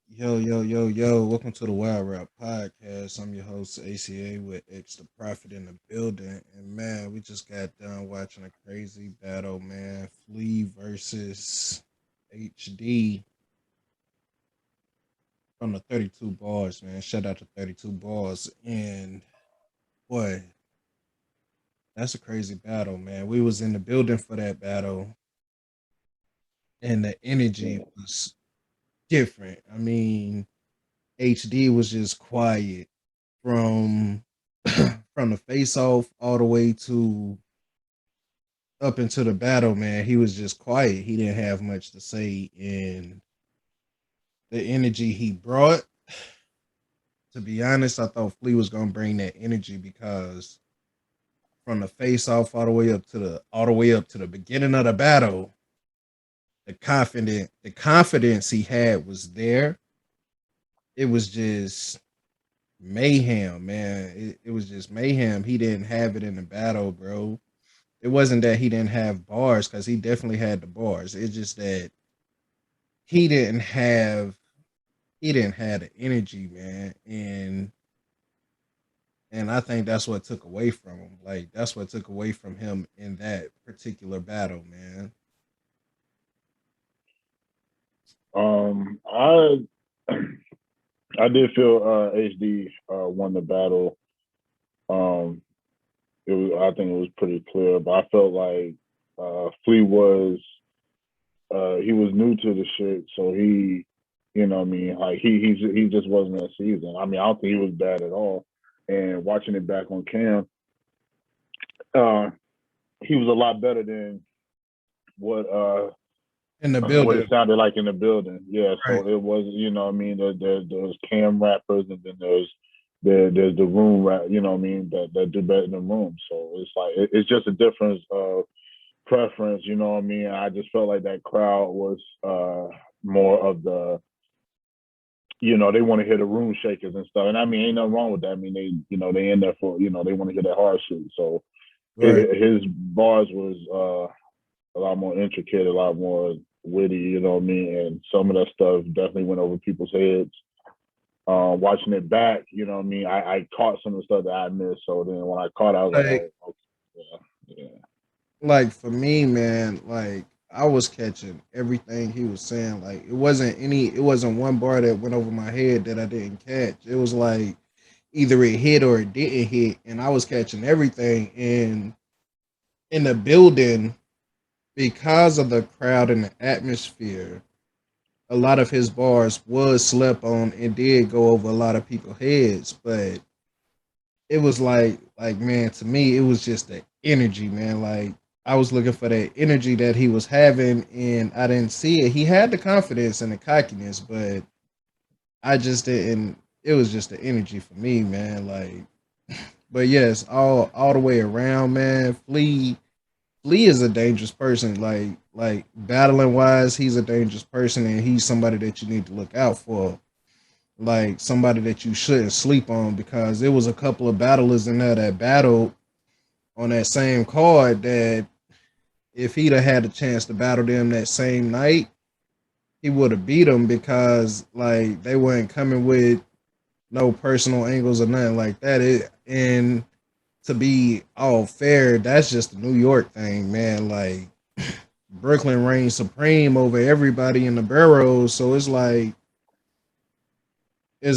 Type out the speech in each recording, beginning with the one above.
Yo, yo, yo, yo. Welcome to the Wild Rap Podcast. I'm your host, ACA, with X the Prophet in the building. And man, we just got done watching a crazy battle, man. Flea versus HD from the 32 bars, man. Shout out to 32 bars. And boy, that's a crazy battle, man. We was in the building for that battle, and the energy Yeah. was different. I mean, HD was just quiet from from the face off all the way to up into the battle, man. He was just quiet. He didn't have much to say, and the energy he brought, to be honest, I thought Flea was gonna bring that energy because from the face off all the way up to the beginning of the battle, the confidence he had was there. It was just mayhem, man. It was just mayhem. He didn't have it in the battle, bro. It wasn't that he didn't have bars because he definitely had the bars. It's just that he didn't have he didn't have the energy, man. And I think that's what took away from him. Like that's what took away from him in that particular battle, man. I I did feel HD won the battle. Um, it was I think it was pretty clear, but I felt like Flea was he was new to the shit, so what I mean, like he just wasn't that seasoned. I mean, I don't think he was bad at all. And watching it back on cam, uh, he was a lot better than what In the what building, it sounded like in the building. Yeah, right? so it was, what I mean, there's cam rappers and then there's the room rap, what I mean, that do better in the room. So it's like it's just a difference of preference, what I mean. I just felt like that crowd was more of the they want to hear the room shakers and stuff. And I mean, ain't nothing wrong with that. I mean, they in there for, they want to hear that hard shit. So Right. his bars was a lot more intricate, a lot more witty, what I mean? And some of that stuff definitely went over people's heads. Watching it back, what I mean? I caught some of the stuff that I missed. So then when I caught it, I was like, Like oh, okay, yeah, yeah. like for me, man, like I was catching everything he was saying. Like it wasn't one bar that went over my head that I didn't catch. It was like either it hit or it didn't hit, and I was catching everything. And in the building, because of the crowd and the atmosphere, a lot of his bars was slept on and did go over a lot of people's heads. But it was like man, to me, it was just the energy, man. Like I was looking for that energy that he was having, and I didn't see it. He had the confidence and the cockiness, but I just didn't. It was just the energy for me, man. But yes, all the way around, man. Flea is a dangerous person. Like battling wise, he's a dangerous person, and he's somebody that you need to look out for. Like somebody that you shouldn't sleep on because there was a couple of battlers in there that battled on that same card that if he'd have had a chance to battle them that same night, he would have beat them because like they weren't coming with no personal angles or nothing like that. And to be all fair, that's just a New York thing, man. Like Brooklyn reigns supreme over everybody in the boroughs, so it's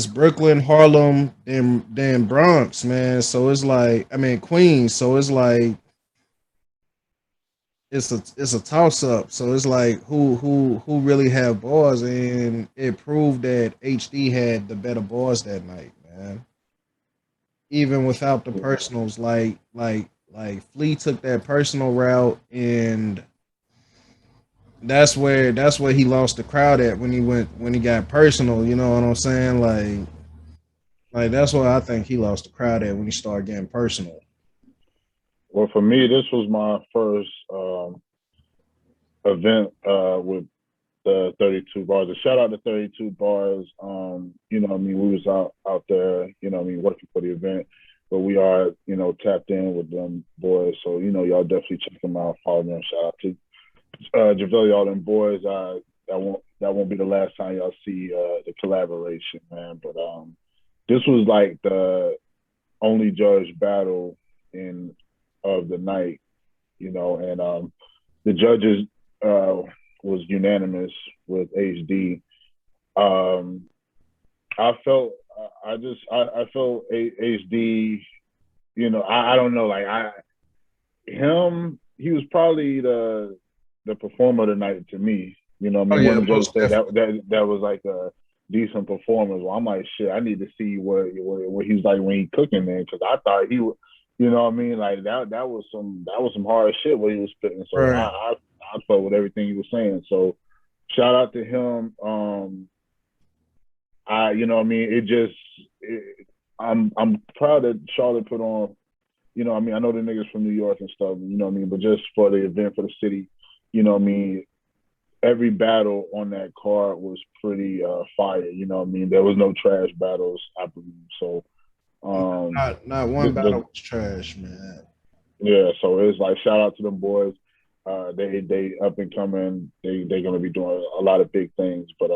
Brooklyn, Harlem, then Bronx, man. So it's like I mean Queens, so it's like it's a toss up. So it's like who really have bars, and it proved that HD had the better bars that night, man. Even without the personals, like Flea took that personal route, and that's where he lost the crowd at when he got personal. You know what I'm saying? Like that's why I think he lost the crowd at when he started getting personal. Well, for me, this was my first event with the 32 bars. A shout out to 32 bars. What I mean, we was out there, what I mean, working for the event, but we are, tapped in with them boys. So, y'all definitely check them out, follow them. Shout out to JaVale, all them boys. that won't be the last time y'all see the collaboration, man. But this was like the only judge battle in of the night, and the judges uh, was unanimous with HD. Um, I felt I felt HD. I don't know, like he was probably the performer of the night to me. I Oh mean, one yeah, of the judges most said definitely. that was like a decent performance. Well, I'm like, shit, I need to see what he's like when he cooking, man, because I thought he would, what I mean, like that was some hard shit what he was spitting. So Right. I felt with everything he was saying. So shout out to him. What I mean, I'm proud that Charlotte put on. I mean, I know the niggas from New York and stuff, what I mean, but just for the event for the city, what I mean, every battle on that card was pretty fire, what I mean. There was no trash battles, I believe. So Not one battle the was trash, man. yeah, so it's like shout out to them boys. They up and coming. They're gonna be doing a lot of big things, but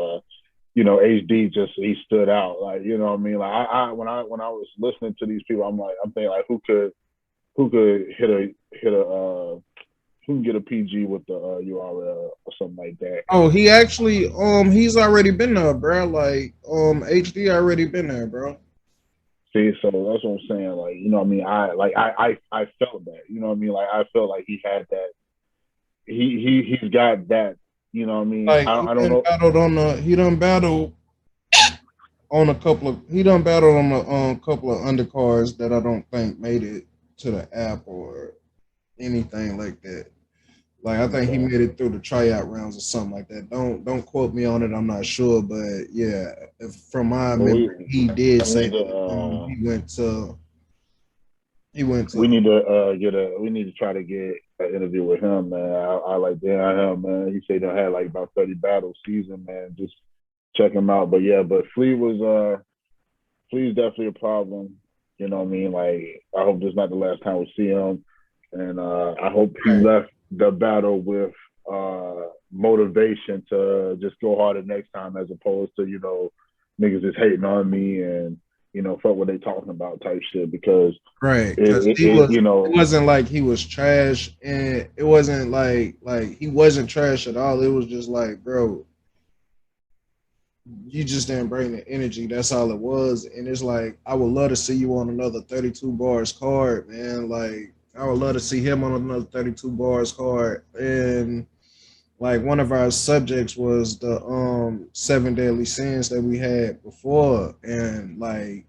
HD just he stood out. Like, what I mean, like when I was listening to these people, I'm thinking like who could who can get a PG with the URL or something like that. Oh, he actually he's already been there, bro. Like HD already been there, bro. See, so that's what I'm saying. Like, what I mean, I felt that. What I mean, like I felt like he had that. He's got that. What I mean, Like I don't know. he done battled on a couple of he done battled on a couple of undercards that I don't think made it to the app or anything like that. Like I think he Okay. made it through the tryout rounds or something like that. Don't quote me on it. I'm not sure, but yeah, from my Well, memory, he did we say need to that he went to. we need to try to get an interview with him, man. I like him, man. He said he had like about 30 battles season, man. Just check him out. But yeah, but Flea's definitely a problem. What I mean? Like, I hope this is not the last time we see him. And I hope he Right, left the battle with motivation to just go harder next time, as opposed to, niggas just hating on me and, fuck what they talking about type shit. Because right, it, because it, it you it know, wasn't like he was trash, and it wasn't like he wasn't trash at all. It was just like, bro, you just didn't bring the energy. That's all it was. And it's like I would love to see you on another 32 bars card, man. Like I would love to see him on another 32 bars card. And like one of our subjects was the seven deadly sins that we had before. And like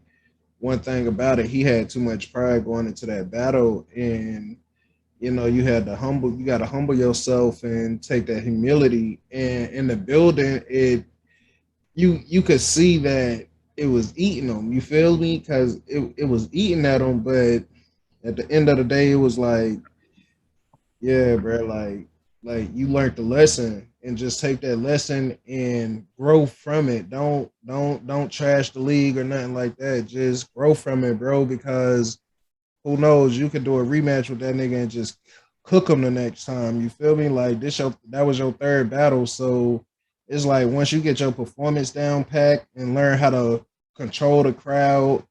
one thing about it, he had too much pride going into that battle. And you gotta humble yourself and take that humility. And in the building, you could see that it was eating them. You feel me? Because it was eating at them, but at the end of the day, it was like, yeah, bro, like you learned the lesson and just take that lesson and grow from it. Don't trash the league or nothing like that. Just grow from it, bro, because who knows? You could do a rematch with that nigga and just cook him the next time. You feel me? Like that was your third battle, so it's like once you get your performance down packed and learn how to control the crowd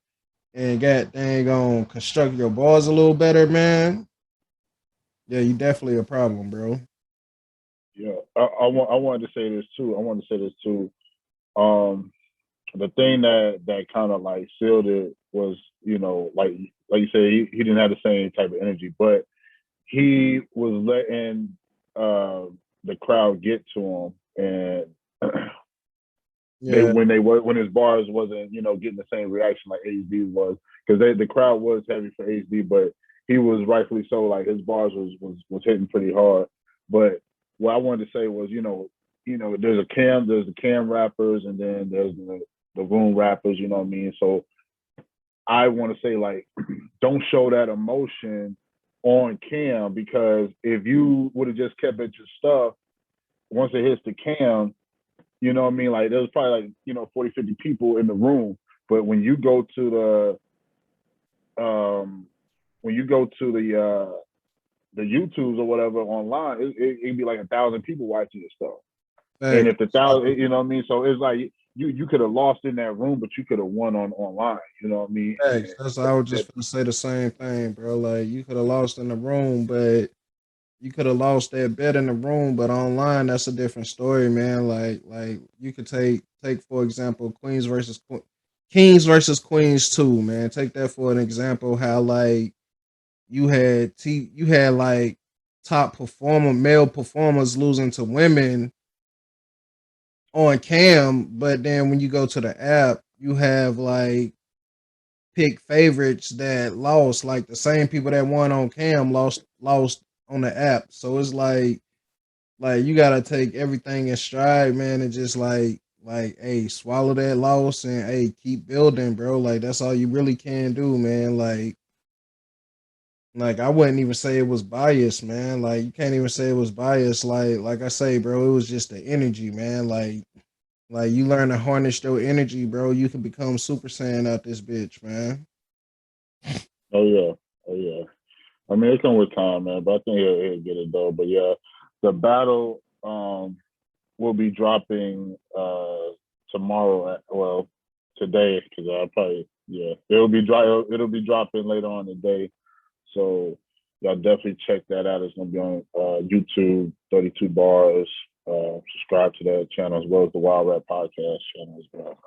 and get dang on construct your balls a little better, man. Yeah, you definitely a problem, bro. yeah, I wanted to say this too. I wanted to say this too. Um, the thing that kind of like sealed it was, like you said, he didn't have the same type of energy, but he was letting uh, the crowd get to him, and Yeah, when his bars wasn't, getting the same reaction like HD was, because the crowd was heavy for HD, but he was rightfully so. Like his bars was hitting pretty hard. But what I wanted to say was, there's the cam rappers, and then there's the room rappers. You know what I mean? So I want to say, like, don't show that emotion on cam, because if you would have just kept at your stuff, once it hits the cam, you know what I mean? Like there's probably like, 40, 50 people in the room. But um when you go to the YouTubes or whatever online, it'd be like 1,000 people watching your stuff. And Facts. if the thousand, you know what I mean. So it's like you could have lost in that room, but you could have won on online. You know what I mean? Facts. That's I was just gonna say the same thing, bro. Like you could have lost in the room, but you could have lost that bet in the room, but online that's a different story, man. Like you could take for example Kings versus Queens too, man. Take that for an example. How like you had like male performers losing to women on cam, but then when you go to the app, you have like pick favorites that lost, like the same people that won on cam lost on the app. So it's like you gotta take everything in stride, man, and just like hey, swallow that loss and hey, keep building, bro. Like that's all you really can do, man. Like I wouldn't even say it was biased, man. Like you can't even say it was biased. Like I say, bro, it was just the energy, man. Like you learn to harness your energy, bro. You can become Super Saiyan out this bitch, man. Oh yeah, oh yeah. I mean, it come with time, man. But I think he'll get it though. But yeah, the battle will be dropping tomorrow. Well, today because I probably it'll be dropping later on today. So y'all definitely check that out. It's gonna be on YouTube, 32 Bars. Subscribe to that channel as well as the Wild Rap Podcast channel as well.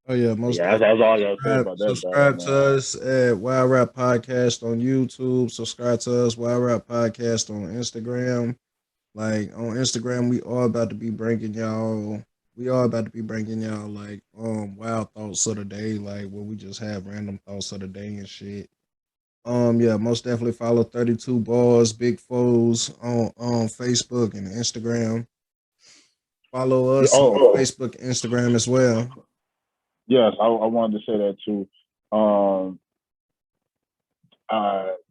Oh yeah, But most yeah, definitely. that's all I gotta say Subscribe, about that battle, subscribe man. to us at Wild Rap Podcast on YouTube. Subscribe to us Wild Rap Podcast on Instagram. Like on Instagram, we all about to be bringing y'all like wild thoughts of the day, like where we just have random thoughts of the day and shit. Yeah, most definitely follow 32 Balls, Big Foes on Facebook and Instagram. Follow Yeah, us on Facebook and Instagram as well. yes, I wanted to say that too. Um,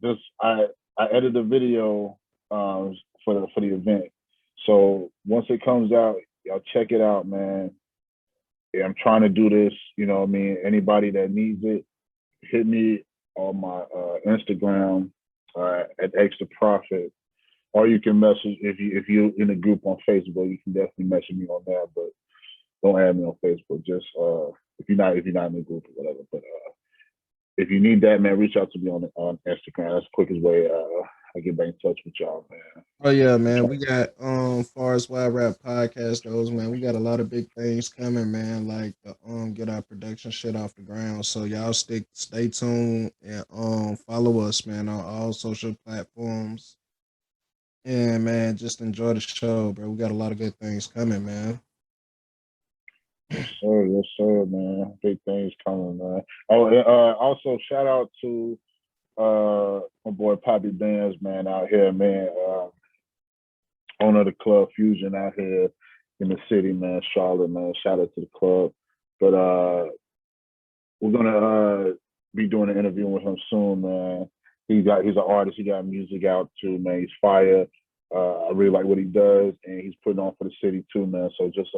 this I edited a video for the event. So once it comes out, y'all check it out, man. Yeah, I'm trying to do this. You know what I mean? Anybody that needs it, hit me on my Instagram at Extra Profit, or you can message if you in a group on Facebook. You can definitely message me on there, but don't add me on Facebook. Just if you're not in the group or whatever. But if you need that, man, reach out to me on Instagram. That's the quickest way I get back in touch with y'all, man. Oh yeah, man. We got far as Wild Rap podcast goes, man, we got a lot of big things coming, man. Like to get our production shit off the ground. So y'all stay tuned and follow us, man, on all social platforms. And man, just enjoy the show, bro. We got a lot of good things coming, man. Yes, sir, man. Big things coming, man. Oh, also shout out to my boy Poppy Bands, man, out here, man. Owner of the club Fusion out here in the city, man, Charlotte, man. Shout out to the club. But we're gonna be doing an interview with him soon, man. He's an artist. He got music out too, man. He's fire. I really like what he does, and he's putting on for the city too, man. So just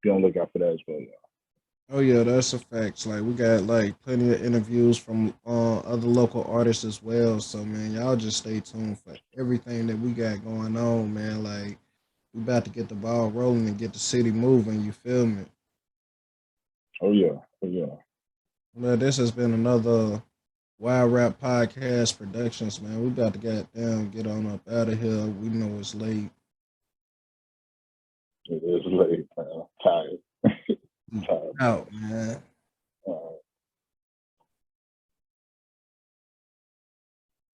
be on the lookout for that as well, yeah. Oh yeah, that's a fact. Like we got like plenty of interviews from other local artists as well. So man, y'all just stay tuned for everything that we got going on, man. Like we about to get the ball rolling and get the city moving. You feel me? Oh yeah, oh yeah. Well, this has been another Wild Rap Podcast Productions, man. We about to get on up out of here. We know it's late. It is late, man. I'm tired. tired. Out, man.